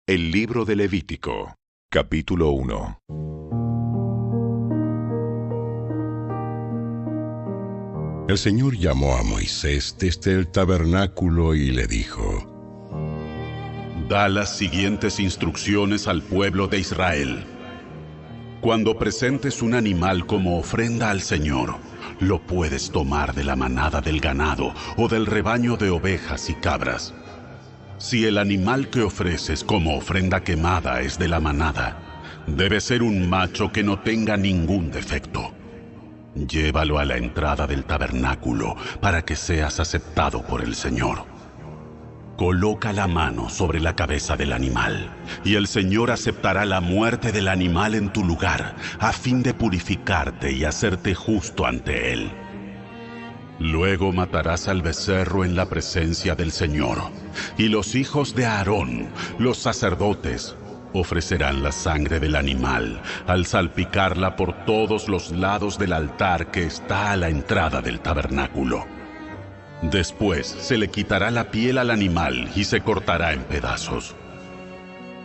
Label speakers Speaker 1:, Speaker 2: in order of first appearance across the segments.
Speaker 1: El libro de Levítico, capítulo 1.
Speaker 2: El Señor llamó a Moisés desde el tabernáculo y le dijo:
Speaker 3: Da las siguientes instrucciones al pueblo de Israel. Cuando presentes un animal como ofrenda al Señor, lo puedes tomar de la manada del ganado o del rebaño de ovejas y cabras. Si el animal que ofreces como ofrenda quemada es de la manada, debe ser un macho que no tenga ningún defecto. Llévalo a la entrada del tabernáculo para que seas aceptado por el Señor. Coloca la mano sobre la cabeza del animal, y el Señor aceptará la muerte del animal en tu lugar, a fin de purificarte y hacerte justo ante Él. Luego matarás al becerro en la presencia del Señor, y los hijos de Aarón, los sacerdotes, ofrecerán la sangre del animal al salpicarla por todos los lados del altar que está a la entrada del tabernáculo. Después se le quitará la piel al animal y se cortará en pedazos.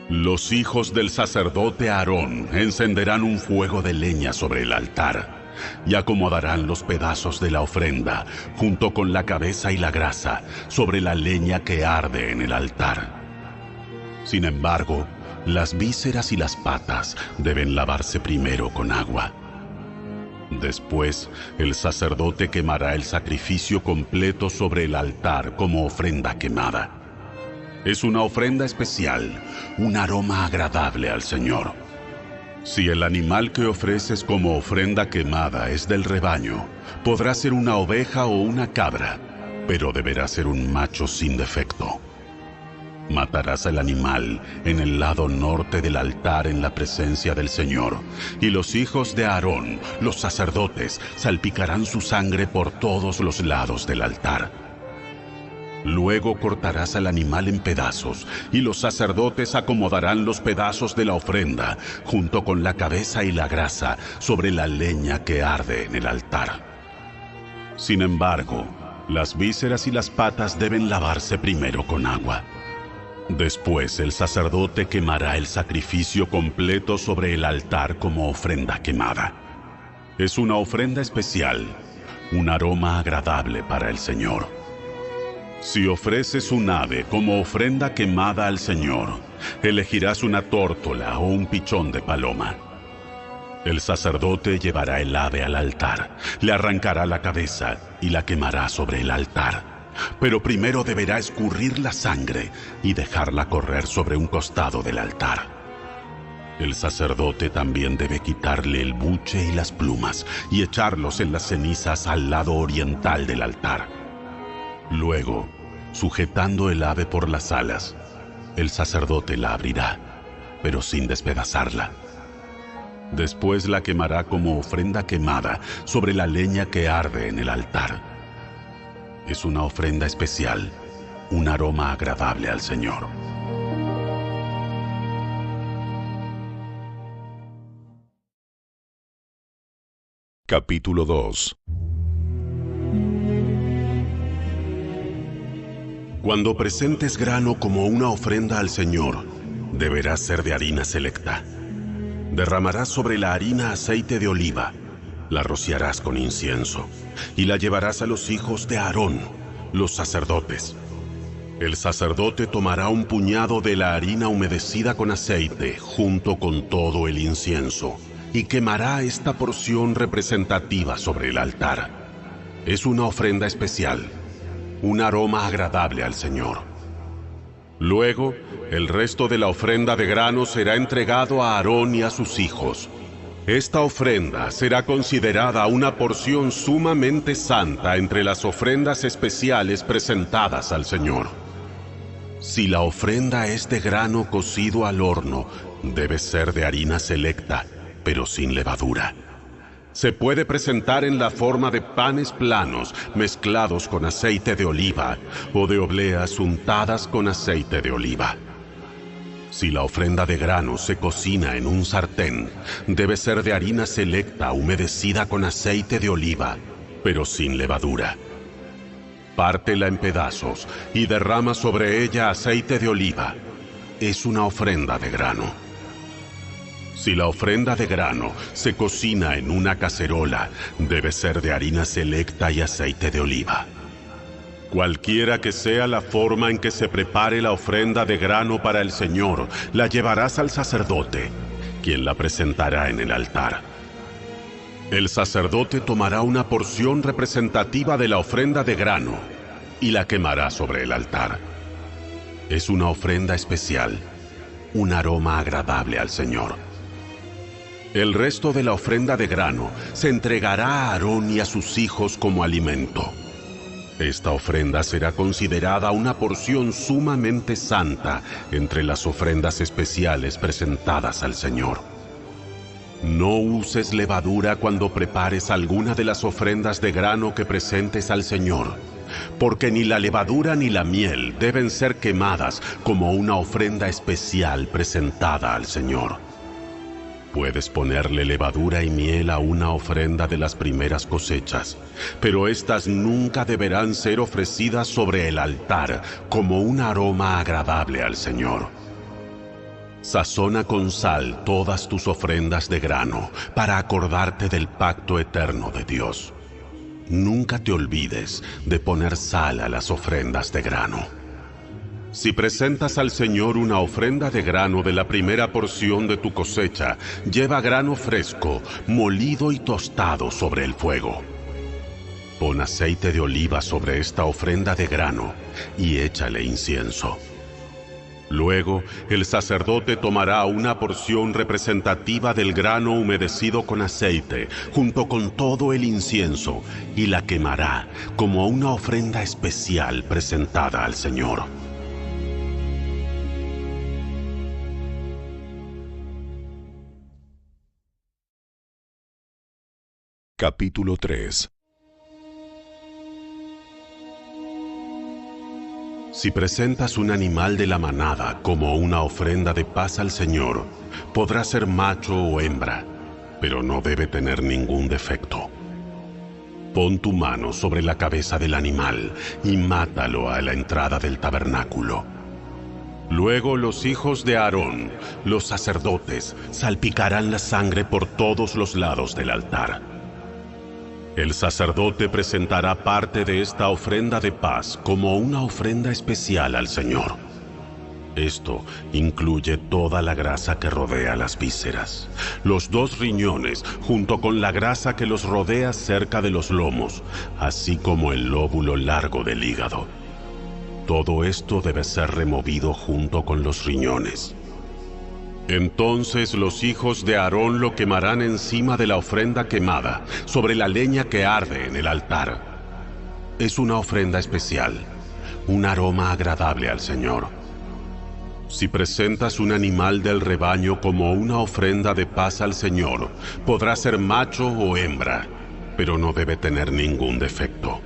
Speaker 3: Los hijos del sacerdote Aarón encenderán un fuego de leña sobre el altar y acomodarán los pedazos de la ofrenda junto con la cabeza y la grasa sobre la leña que arde en el altar. Sin embargo, las vísceras y las patas deben lavarse primero con agua. Después, el sacerdote quemará el sacrificio completo sobre el altar como ofrenda quemada. Es una ofrenda especial, un aroma agradable al Señor. Si el animal que ofreces como ofrenda quemada es del rebaño, podrá ser una oveja o una cabra, pero deberá ser un macho sin defecto. Matarás al animal en el lado norte del altar en la presencia del Señor, y los hijos de Aarón, los sacerdotes, salpicarán su sangre por todos los lados del altar. Luego cortarás al animal en pedazos, y los sacerdotes acomodarán los pedazos de la ofrenda, junto con la cabeza y la grasa, sobre la leña que arde en el altar. Sin embargo, las vísceras y las patas deben lavarse primero con agua. Después el sacerdote quemará el sacrificio completo sobre el altar como ofrenda quemada. Es una ofrenda especial, un aroma agradable para el Señor. Si ofreces un ave como ofrenda quemada al Señor, elegirás una tórtola o un pichón de paloma. El sacerdote llevará el ave al altar, le arrancará la cabeza y la quemará sobre el altar. Pero primero deberá escurrir la sangre y dejarla correr sobre un costado del altar. El sacerdote también debe quitarle el buche y las plumas y echarlos en las cenizas al lado oriental del altar. Luego, sujetando el ave por las alas, el sacerdote la abrirá, pero sin despedazarla. Después la quemará como ofrenda quemada sobre la leña que arde en el altar. Es una ofrenda especial, un aroma agradable al Señor.
Speaker 1: Capítulo 2.
Speaker 3: Cuando presentes grano como una ofrenda al Señor, deberá ser de harina selecta. Derramarás sobre la harina aceite de oliva, la rociarás con incienso, y la llevarás a los hijos de Aarón, los sacerdotes. El sacerdote tomará un puñado de la harina humedecida con aceite, junto con todo el incienso, y quemará esta porción representativa sobre el altar. Es una ofrenda especial, un aroma agradable al Señor. Luego, el resto de la ofrenda de grano será entregado a Aarón y a sus hijos. Esta ofrenda será considerada una porción sumamente santa entre las ofrendas especiales presentadas al Señor. Si la ofrenda es de grano cocido al horno, debe ser de harina selecta, pero sin levadura. Se puede presentar en la forma de panes planos mezclados con aceite de oliva o de obleas untadas con aceite de oliva. Si la ofrenda de grano se cocina en un sartén, debe ser de harina selecta humedecida con aceite de oliva, pero sin levadura. Pártela en pedazos y derrama sobre ella aceite de oliva. es una ofrenda de grano. Si la ofrenda de grano se cocina en una cacerola, debe ser de harina selecta y aceite de oliva. Cualquiera que sea la forma en que se prepare la ofrenda de grano para el Señor, la llevarás al sacerdote, quien la presentará en el altar. El sacerdote tomará una porción representativa de la ofrenda de grano y la quemará sobre el altar. Es una ofrenda especial, un aroma agradable al Señor. El resto de la ofrenda de grano se entregará a Aarón y a sus hijos como alimento. Esta ofrenda será considerada una porción sumamente santa entre las ofrendas especiales presentadas al Señor. No uses levadura cuando prepares alguna de las ofrendas de grano que presentes al Señor, porque ni la levadura ni la miel deben ser quemadas como una ofrenda especial presentada al Señor. Puedes ponerle levadura y miel a una ofrenda de las primeras cosechas, pero estas nunca deberán ser ofrecidas sobre el altar como un aroma agradable al Señor. Sazona con sal todas tus ofrendas de grano para acordarte del pacto eterno de Dios. Nunca te olvides de poner sal a las ofrendas de grano. Si presentas al Señor una ofrenda de grano de la primera porción de tu cosecha, lleva grano fresco, molido y tostado sobre el fuego. Pon aceite de oliva sobre esta ofrenda de grano y échale incienso. Luego, el sacerdote tomará una porción representativa del grano humedecido con aceite, junto con todo el incienso, y la quemará como una ofrenda especial presentada al Señor.
Speaker 1: Capítulo 3.
Speaker 3: Si presentas un animal de la manada como una ofrenda de paz al Señor, podrá ser macho o hembra, pero no debe tener ningún defecto. Pon tu mano sobre la cabeza del animal y mátalo a la entrada del tabernáculo. Luego los hijos de Aarón, los sacerdotes, salpicarán la sangre por todos los lados del altar. El sacerdote presentará parte de esta ofrenda de paz como una ofrenda especial al Señor. Esto incluye toda la grasa que rodea las vísceras, los 2 riñones junto con la grasa que los rodea cerca de los lomos, así como el lóbulo largo del hígado. Todo esto debe ser removido junto con los riñones. Entonces los hijos de Aarón lo quemarán encima de la ofrenda quemada, sobre la leña que arde en el altar. Es una ofrenda especial, un aroma agradable al Señor. Si presentas un animal del rebaño como una ofrenda de paz al Señor, podrá ser macho o hembra, pero no debe tener ningún defecto.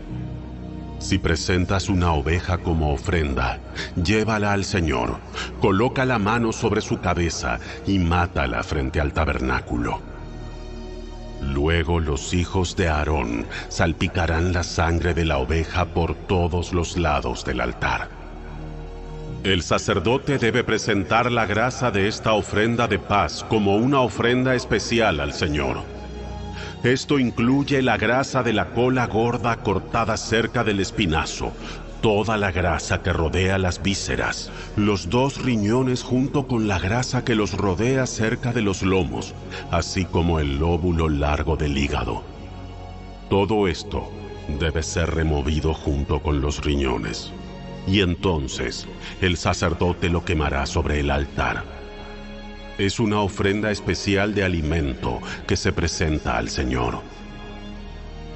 Speaker 3: Si presentas una oveja como ofrenda, llévala al Señor, coloca la mano sobre su cabeza y mátala frente al tabernáculo. Luego los hijos de Aarón salpicarán la sangre de la oveja por todos los lados del altar. El sacerdote debe presentar la grasa de esta ofrenda de paz como una ofrenda especial al Señor. Esto incluye la grasa de la cola gorda cortada cerca del espinazo, toda la grasa que rodea las vísceras, los 2 riñones junto con la grasa que los rodea cerca de los lomos, así como el lóbulo largo del hígado. Todo esto debe ser removido junto con los riñones, y entonces el sacerdote lo quemará sobre el altar. Es una ofrenda especial de alimento que se presenta al Señor.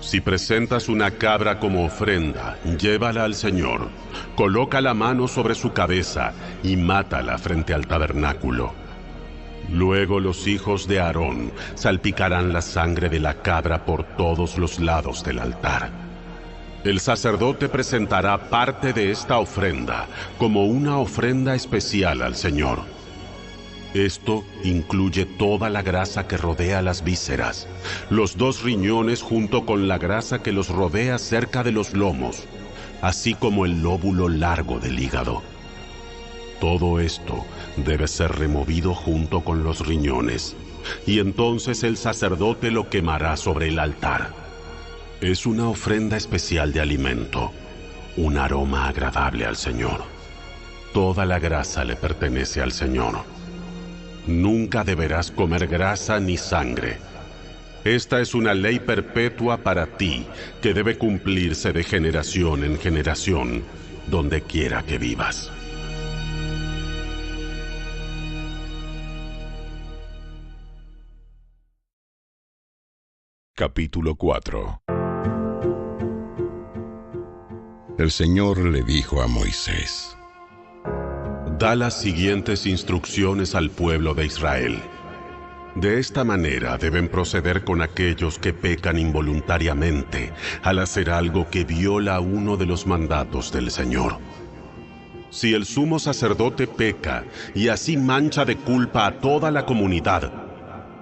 Speaker 3: Si presentas una cabra como ofrenda, llévala al Señor, coloca la mano sobre su cabeza y mátala frente al tabernáculo. Luego los hijos de Aarón salpicarán la sangre de la cabra por todos los lados del altar. El sacerdote presentará parte de esta ofrenda como una ofrenda especial al Señor. Esto incluye toda la grasa que rodea las vísceras, los 2 riñones junto con la grasa que los rodea cerca de los lomos, así como el lóbulo largo del hígado. Todo esto debe ser removido junto con los riñones, y entonces el sacerdote lo quemará sobre el altar. Es una ofrenda especial de alimento, un aroma agradable al Señor. Toda la grasa le pertenece al Señor. Nunca deberás comer grasa ni sangre. Esta es una ley perpetua para ti, que debe cumplirse de generación en generación, donde quiera que vivas.
Speaker 1: Capítulo 4.
Speaker 2: El Señor le dijo a Moisés:
Speaker 3: Da las siguientes instrucciones al pueblo de Israel. De esta manera deben proceder con aquellos que pecan involuntariamente al hacer algo que viola uno de los mandatos del Señor. Si el sumo sacerdote peca y así mancha de culpa a toda la comunidad,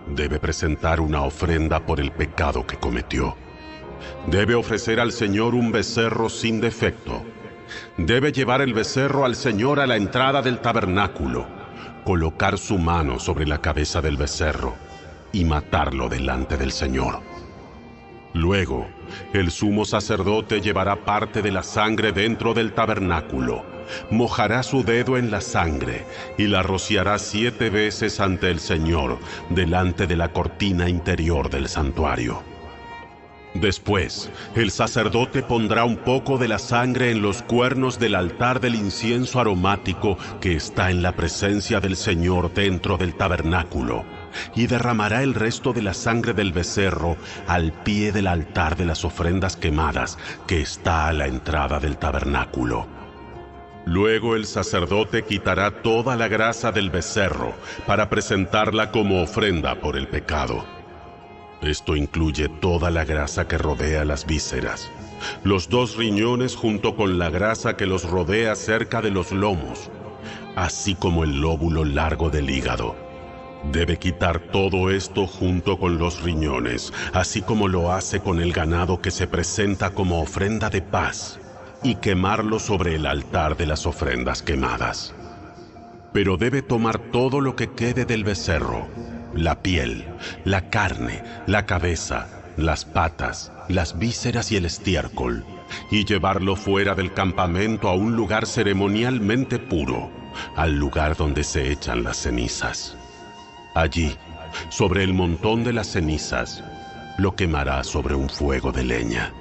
Speaker 3: debe presentar una ofrenda por el pecado que cometió. Debe ofrecer al Señor un becerro sin defecto. Debe llevar el becerro al Señor a la entrada del tabernáculo, colocar su mano sobre la cabeza del becerro y matarlo delante del Señor. Luego, el sumo sacerdote llevará parte de la sangre dentro del tabernáculo, mojará su dedo en la sangre y la rociará 7 veces ante el Señor delante de la cortina interior del santuario. Después, el sacerdote pondrá un poco de la sangre en los cuernos del altar del incienso aromático que está en la presencia del Señor dentro del tabernáculo, y derramará el resto de la sangre del becerro al pie del altar de las ofrendas quemadas que está a la entrada del tabernáculo. Luego el sacerdote quitará toda la grasa del becerro para presentarla como ofrenda por el pecado. Esto incluye toda la grasa que rodea las vísceras, los 2 riñones junto con la grasa que los rodea cerca de los lomos, así como el lóbulo largo del hígado. Debe quitar todo esto junto con los riñones, así como lo hace con el ganado que se presenta como ofrenda de paz, y quemarlo sobre el altar de las ofrendas quemadas. Pero debe tomar todo lo que quede del becerro, la piel, la carne, la cabeza, las patas, las vísceras y el estiércol, y llevarlo fuera del campamento a un lugar ceremonialmente puro, al lugar donde se echan las cenizas. Allí, sobre el montón de las cenizas, lo quemará sobre un fuego de leña.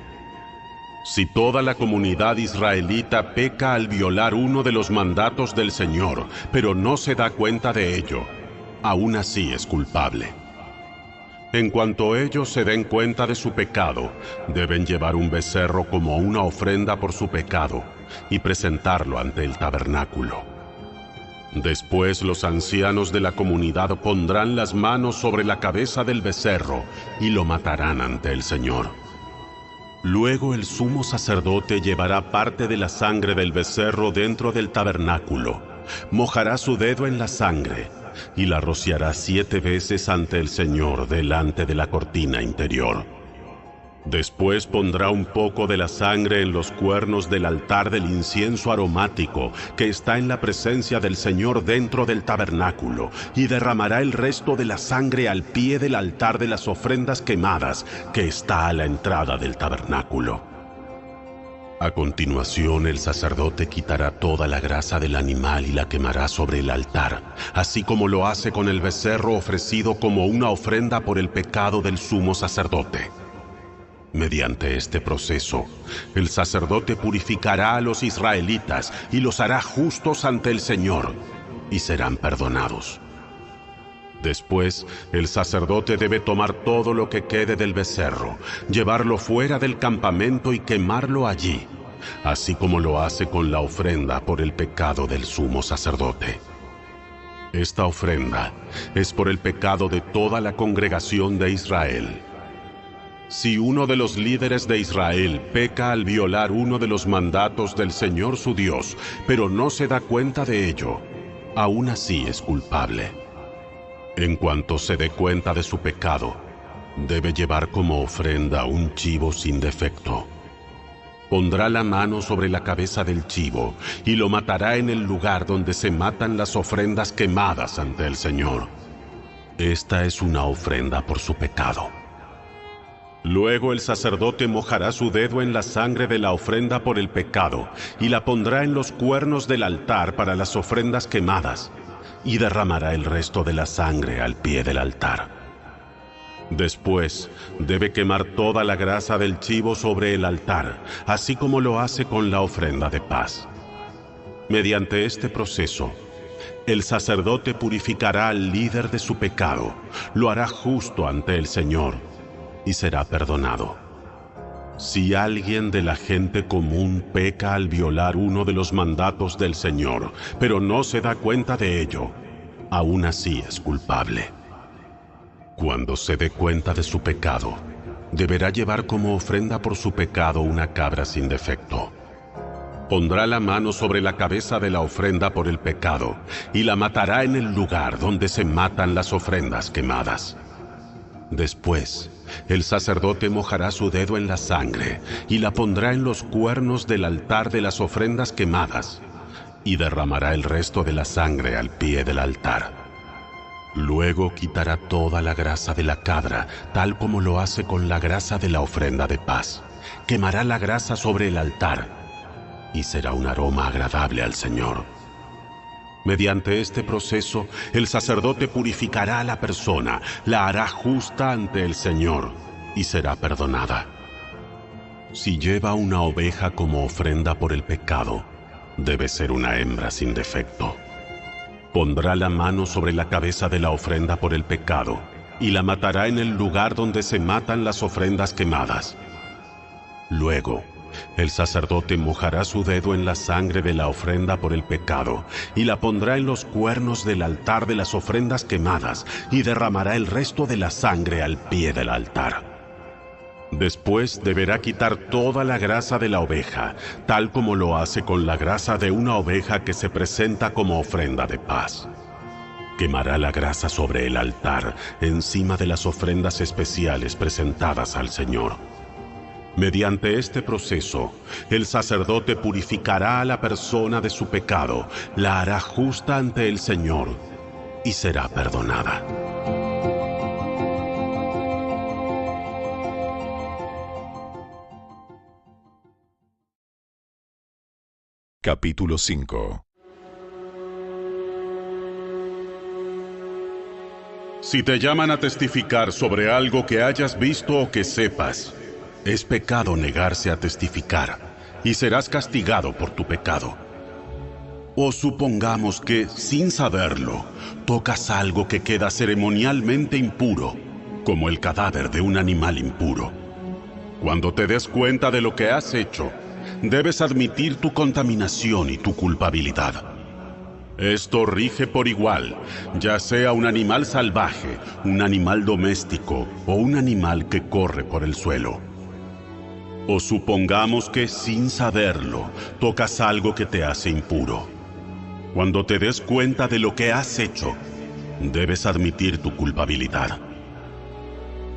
Speaker 3: Si toda la comunidad israelita peca al violar uno de los mandatos del Señor, pero no se da cuenta de ello, aún así es culpable. En cuanto ellos se den cuenta de su pecado, deben llevar un becerro como una ofrenda por su pecado y presentarlo ante el tabernáculo. Después los ancianos de la comunidad pondrán las manos sobre la cabeza del becerro y lo matarán ante el Señor. Luego el sumo sacerdote llevará parte de la sangre del becerro dentro del tabernáculo, mojará su dedo en la sangre y la rociará 7 veces ante el Señor delante de la cortina interior. Después pondrá un poco de la sangre en los cuernos del altar del incienso aromático que está en la presencia del Señor dentro del tabernáculo, y derramará el resto de la sangre al pie del altar de las ofrendas quemadas que está a la entrada del tabernáculo. A continuación, el sacerdote quitará toda la grasa del animal y la quemará sobre el altar, así como lo hace con el becerro ofrecido como una ofrenda por el pecado del sumo sacerdote. Mediante este proceso, el sacerdote purificará a los israelitas y los hará justos ante el Señor, y serán perdonados. Después, el sacerdote debe tomar todo lo que quede del becerro, llevarlo fuera del campamento y quemarlo allí, así como lo hace con la ofrenda por el pecado del sumo sacerdote. Esta ofrenda es por el pecado de toda la congregación de Israel. Si uno de los líderes de Israel peca al violar uno de los mandatos del Señor su Dios, pero no se da cuenta de ello, aún así es culpable. En cuanto se dé cuenta de su pecado, debe llevar como ofrenda un chivo sin defecto. Pondrá la mano sobre la cabeza del chivo y lo matará en el lugar donde se matan las ofrendas quemadas ante el Señor. Esta es una ofrenda por su pecado. Luego el sacerdote mojará su dedo en la sangre de la ofrenda por el pecado y la pondrá en los cuernos del altar para las ofrendas quemadas y derramará el resto de la sangre al pie del altar. Después, debe quemar toda la grasa del chivo sobre el altar, así como lo hace con la ofrenda de paz. Mediante este proceso, el sacerdote purificará al líder de su pecado, lo hará justo ante el Señor y será perdonado. Si alguien de la gente común peca al violar uno de los mandatos del Señor, pero no se da cuenta de ello, aún así es culpable. Cuando se dé cuenta de su pecado, deberá llevar como ofrenda por su pecado una cabra sin defecto. Pondrá la mano sobre la cabeza de la ofrenda por el pecado y la matará en el lugar donde se matan las ofrendas quemadas. Después, el sacerdote mojará su dedo en la sangre y la pondrá en los cuernos del altar de las ofrendas quemadas y derramará el resto de la sangre al pie del altar. Luego quitará toda la grasa de la cabra, tal como lo hace con la grasa de la ofrenda de paz. Quemará la grasa sobre el altar y será un aroma agradable al Señor. Mediante este proceso, el sacerdote purificará a la persona, la hará justa ante el Señor y será perdonada. Si lleva una oveja como ofrenda por el pecado, debe ser una hembra sin defecto. Pondrá la mano sobre la cabeza de la ofrenda por el pecado y la matará en el lugar donde se matan las ofrendas quemadas. Luego, el sacerdote mojará su dedo en la sangre de la ofrenda por el pecado y la pondrá en los cuernos del altar de las ofrendas quemadas y derramará el resto de la sangre al pie del altar. Después deberá quitar toda la grasa de la oveja, tal como lo hace con la grasa de una oveja que se presenta como ofrenda de paz. Quemará la grasa sobre el altar, encima de las ofrendas especiales presentadas al Señor. Mediante este proceso, el sacerdote purificará a la persona de su pecado, la hará justa ante el Señor y será perdonada.
Speaker 1: Capítulo 5.
Speaker 3: Si te llaman a testificar sobre algo que hayas visto o que sepas, es pecado negarse a testificar, y serás castigado por tu pecado. O supongamos que, sin saberlo, tocas algo que queda ceremonialmente impuro, como el cadáver de un animal impuro. Cuando te des cuenta de lo que has hecho, debes admitir tu contaminación y tu culpabilidad. Esto rige por igual, ya sea un animal salvaje, un animal doméstico o un animal que corre por el suelo. O supongamos que, sin saberlo, tocas algo que te hace impuro. Cuando te des cuenta de lo que has hecho, debes admitir tu culpabilidad.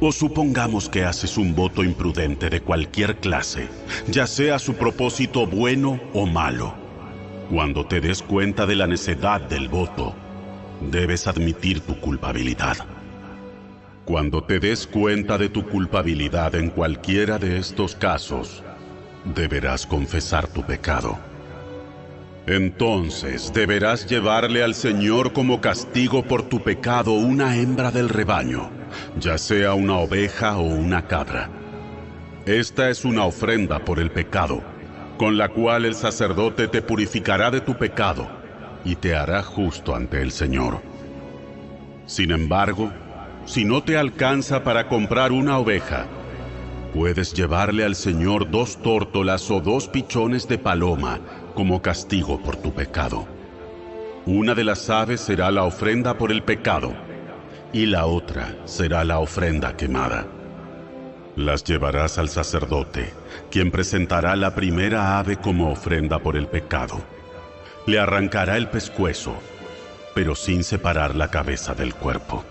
Speaker 3: O supongamos que haces un voto imprudente de cualquier clase, ya sea su propósito bueno o malo. Cuando te des cuenta de la necedad del voto, debes admitir tu culpabilidad. Cuando te des cuenta de tu culpabilidad en cualquiera de estos casos, deberás confesar tu pecado. Entonces deberás llevarle al Señor como castigo por tu pecado una hembra del rebaño, ya sea una oveja o una cabra. Esta es una ofrenda por el pecado, con la cual el sacerdote te purificará de tu pecado y te hará justo ante el Señor. Sin embargo, si no te alcanza para comprar una oveja, puedes llevarle al Señor 2 tórtolas o 2 pichones de paloma como castigo por tu pecado. Una de las aves será la ofrenda por el pecado, y la otra será la ofrenda quemada. Las llevarás al sacerdote, quien presentará la primera ave como ofrenda por el pecado. Le arrancará el pescuezo, pero sin separar la cabeza del cuerpo.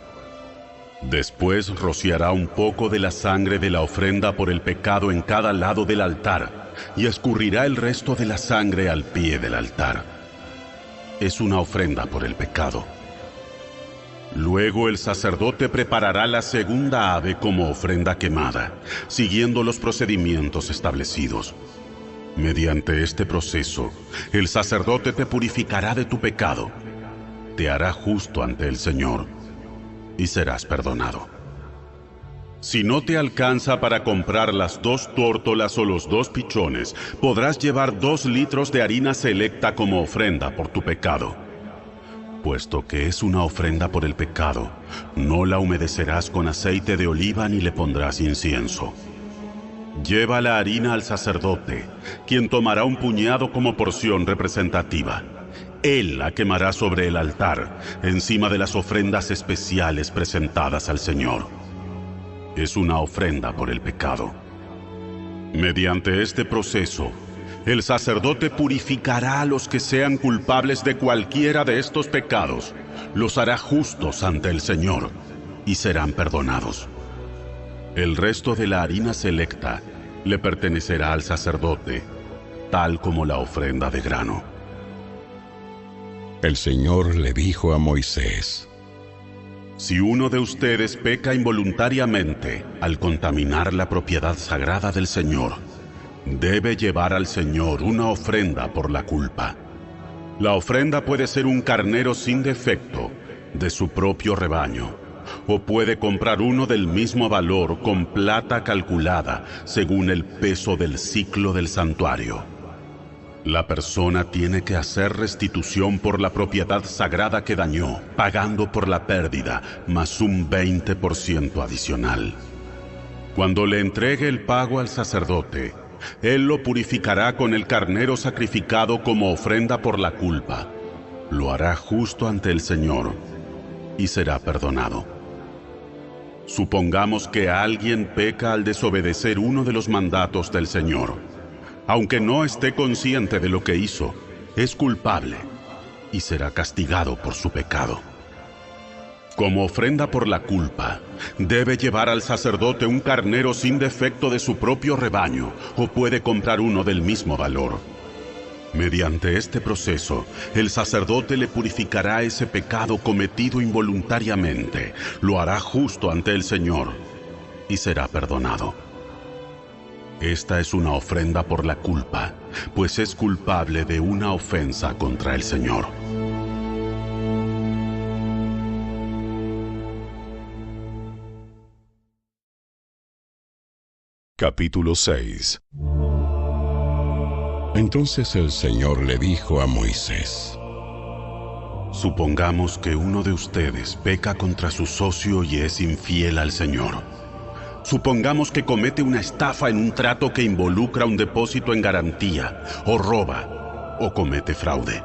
Speaker 3: Después rociará un poco de la sangre de la ofrenda por el pecado en cada lado del altar, y escurrirá el resto de la sangre al pie del altar. Es una ofrenda por el pecado. Luego el sacerdote preparará la segunda ave como ofrenda quemada, siguiendo los procedimientos establecidos. Mediante este proceso, el sacerdote te purificará de tu pecado, te hará justo ante el Señor y serás perdonado. Si no te alcanza para comprar las 2 tórtolas o los 2 pichones, podrás llevar 2 litros de harina selecta como ofrenda por tu pecado. Puesto que es una ofrenda por el pecado, no la humedecerás con aceite de oliva ni le pondrás incienso. Lleva la harina al sacerdote, quien tomará un puñado como porción representativa. Él la quemará sobre el altar, encima de las ofrendas especiales presentadas al Señor. Es una ofrenda por el pecado. Mediante este proceso, el sacerdote purificará a los que sean culpables de cualquiera de estos pecados, los hará justos ante el Señor y serán perdonados. El resto de la harina selecta le pertenecerá al sacerdote, tal como la ofrenda de grano.
Speaker 2: El Señor le dijo a Moisés:
Speaker 3: Si uno de ustedes peca involuntariamente al contaminar la propiedad sagrada del Señor, debe llevar al Señor una ofrenda por la culpa. La ofrenda puede ser un carnero sin defecto de su propio rebaño, o puede comprar uno del mismo valor con plata calculada según el peso del siclo del santuario. La persona tiene que hacer restitución por la propiedad sagrada que dañó, pagando por la pérdida más un 20% adicional. Cuando le entregue el pago al sacerdote, él lo purificará con el carnero sacrificado como ofrenda por la culpa. Lo hará justo ante el Señor y será perdonado. Supongamos que alguien peca al desobedecer uno de los mandatos del Señor. Aunque no esté consciente de lo que hizo, es culpable y será castigado por su pecado. Como ofrenda por la culpa, debe llevar al sacerdote un carnero sin defecto de su propio rebaño, o puede comprar uno del mismo valor. Mediante este proceso, el sacerdote le purificará ese pecado cometido involuntariamente, lo hará justo ante el Señor y será perdonado. Esta es una ofrenda por la culpa, pues es culpable de una ofensa contra el Señor.
Speaker 1: Capítulo 6.
Speaker 2: Entonces el Señor le dijo a Moisés:
Speaker 3: Supongamos que uno de ustedes peca contra su socio y es infiel al Señor. Supongamos que comete una estafa en un trato que involucra un depósito en garantía, o roba, o comete fraude,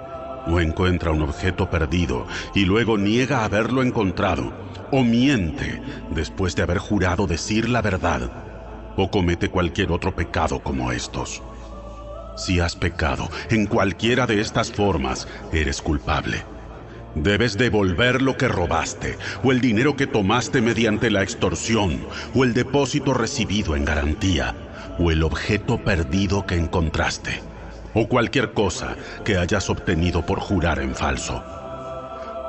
Speaker 3: o encuentra un objeto perdido y luego niega haberlo encontrado, o miente después de haber jurado decir la verdad, o comete cualquier otro pecado como estos. Si has pecado en cualquiera de estas formas, eres culpable. Debes devolver lo que robaste, o el dinero que tomaste mediante la extorsión, o el depósito recibido en garantía, o el objeto perdido que encontraste, o cualquier cosa que hayas obtenido por jurar en falso.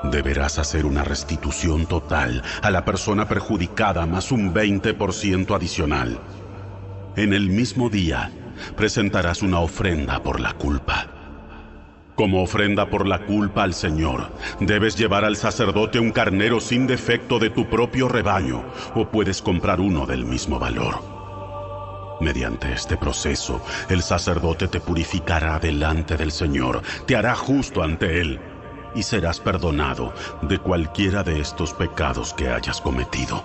Speaker 3: Deberás hacer una restitución total a la persona perjudicada más un 20% adicional. En el mismo día, presentarás una ofrenda por la culpa. Como ofrenda por la culpa al Señor, debes llevar al sacerdote un carnero sin defecto de tu propio rebaño, o puedes comprar uno del mismo valor. Mediante este proceso, el sacerdote te purificará delante del Señor, te hará justo ante Él, y serás perdonado de cualquiera de estos pecados que hayas cometido.